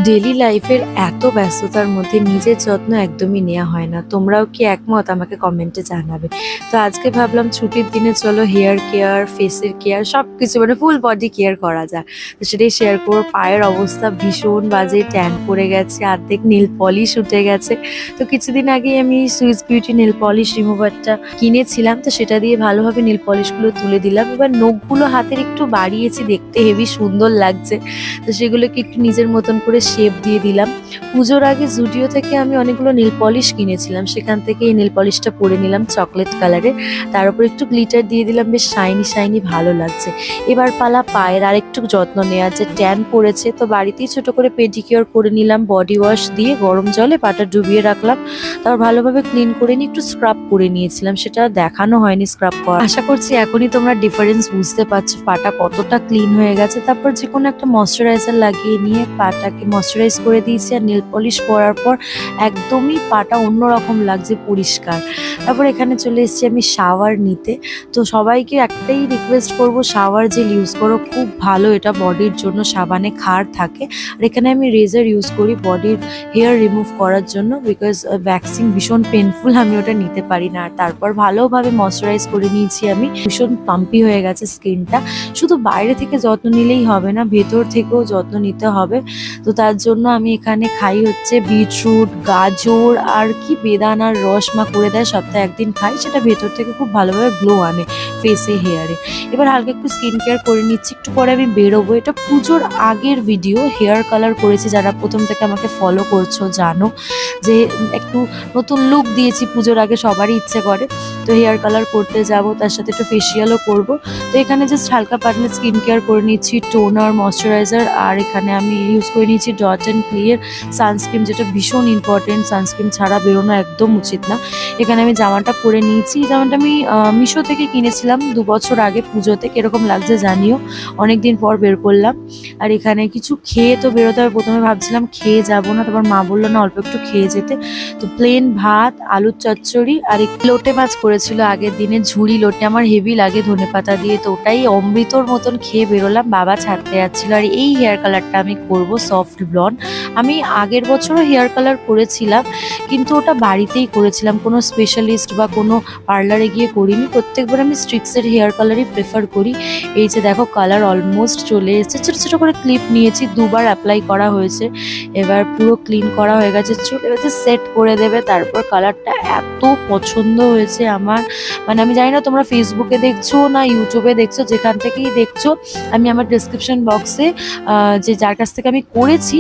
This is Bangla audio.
ডেইলি লাইফের এত ব্যস্ততার মধ্যে নিজের যত্ন একদমই নেওয়া হয় না। তোমরাও কি একমত? আমাকে কমেন্টে জানাবে। তো আজকে ভাবলাম ছুটির দিনে চলো হেয়ার কেয়ার, ফেসের কেয়ার সবকিছু মানে ফুল বডি কেয়ার করা যাক। তো সেটাই শেয়ার করবো। পায়ের অবস্থা ভীষণ বাজে, ট্যান পড়ে গেছে, অর্ধেক নেল পলিশ উঠে গেছে। তো কিছুদিন আগেই আমি সুইস বিউটি নেল পলিশ রিমুভারটা কিনেছিলাম। তো সেটা দিয়ে ভালোভাবে নেল পলিশগুলো তুলে দিলাম। এবার নখগুলো হাতের একটু বাড়িয়েছি, দেখতে হেবি সুন্দর লাগছে। তো সেগুলোকে একটু নিজের মতন করে শেপ দিয়ে দিলাম। পুজোর আগে জুডিও থেকে আমি অনেকগুলো নেল পলিশ কিনেছিলাম, সেখান থেকে এই নেল পলিশটা পরে নিলাম চকলেট কালারের। তার উপর একটু গ্লিটার দিয়ে দিলাম, বেশ শাইনি শাইনি ভালো লাগছে। এবার পালা পায়ের আরেকটু যত্ন নেওয়া, যে ট্যান পড়েছে তো বাড়িতেই ছোট করে পেডিকিওর করে নিলাম। বডি ওয়াশ দিয়ে গরম জলে পাটা ডুবিয়ে রাখলাম, তারপর ভালোভাবে ক্লিন করে নিয়ে একটু স্ক্রাব করে নিয়েছিলাম, সেটা দেখানো হয়নি স্ক্রাব করা। আশা করছি এখনই তোমরা ডিফারেন্স বুঝতে পারছো পাটা কতটা ক্লিন হয়ে গেছে। তারপর যে কোনো একটা ময়শ্চারাইজার লাগিয়ে নিয়ে পাটাকে ময়শ্চারাইজ করে দিয়েছি, আর নেল পলিশ পরার পর একদমই পাটা অন্যরকম লাগছে, পরিষ্কার। তারপর এখানে চলে এসেছি আমি শাওয়ার নিতে। তো সবাইকে একটাই রিকোয়েস্ট করব, শাওয়ার জেল ইউজ করো, খুব ভালো এটা বডির জন্য। সাবানে ক্ষার থাকে, আর এখানে আমি রেজার ইউজ করি বডির হেয়ার রিমুভ করার জন্য, বিকজ ভ্যাক্সিং ভীষণ পেনফুল, আমি ওটা নিতে পারি না। আর তারপর ভালোভাবে ময়শ্চারাইজ করে নিয়েছি আমি, ভীষণ পাম্পি হয়ে গেছে স্কিনটা। শুধু বাইরে থেকে যত্ন নিলেই হবে না, ভেতর থেকেও যত্ন নিতে হবে। তো তার জন্য আমি এখানে খাই হচ্ছে বিটরুট, গাজর আর কি বেদানার রস মা করে দেয়, সপ্তাহে একদিন খাই, সেটা ভেতর থেকে খুব ভালোভাবে গ্লো আনে ফেসে, হেয়ারে। এবার হালকা একটু স্কিন কেয়ার করে নিচ্ছি, একটু পরে আমি বেরোবো। এটা পুজোর আগের ভিডিও, হেয়ার কালার করেছি। যারা প্রথম থেকে আমাকে ফলো করছো জানো যে একটু নতুন লুক দিয়েছি পুজোর আগে, সবারই ইচ্ছে করে। তো হেয়ার কালার করতে যাব, তার সাথে একটু ফেসিয়ালও করব। তো এখানে জাস্ট হালকা পাতলা স্কিন কেয়ার করে নিচ্ছি, টোনার, ময়শ্চারাইজার, আর এখানে আমি ইউজ করে নিচ্ছি ডট অ্যান্ড ক্লিয়ার সানস্ক্রিন, যেটা ভীষণ ইম্পর্টেন্ট। সানস্ক্রিন ছাড়া বেরোনো একদম উচিত না। এখানে আমি জামাটা পরে নিয়েছি। এই জামাটা আমি মিশো থেকে কিনেছিলাম 2 বছর আগে পুজোতে। কিরকম লাগছে জানিও, অনেকদিন পর বের করলাম। আর এখানে কিছু খেয়ে তো বেরোতে হবে, প্রথমে ভাবছিলাম খেয়ে যাব না, তারপর মা বললো না অল্প একটু খেয়ে যেতে। তো প্লেন ভাত, আলুর চচ্চড়ি আর একটু লোটে মাছ করেছিল আগের দিনে, ঝুড়ি লোটে, আমার হেভি লাগে ধনেপাতা দিয়ে, তো ওটাই অমৃতর মতন খেয়ে বেরোলাম। বাবা ছাড়তে যাচ্ছিল। আর এই হেয়ার কালারটা আমি করব সফট ব্লন্ড। আমি আগের বছরও হেয়ার কালার করেছিলাম, কিন্তু ওটা বাড়িতেই করেছিলাম, কোনো স্পেশালিস্ট বা কোনো পার্লারে গিয়ে করিনি। প্রত্যেকবার আমি স্ট্রিক্সের হেয়ার কালারই প্রেফার করি। এই যে দেখো কালার অলমোস্ট চলে এসেছে, ছোটো ছোটো করে ক্লিপ নিয়েছি, 2বার অ্যাপ্লাই করা হয়েছে। এবার পুরো ক্লিন করা হয়ে গেছে, চলে গেছে, সেট করে দেবে। তারপর কালারটা এত পছন্দ হয়েছে আমার, মানে আমি জানি না তোমরা ফেসবুকে দেখছো না ইউটিউবে দেখছো, যেখান থেকেই দেখছো, আমি আমার ডেসক্রিপশন বক্সে যে যার কাছ থেকে আমি করেছি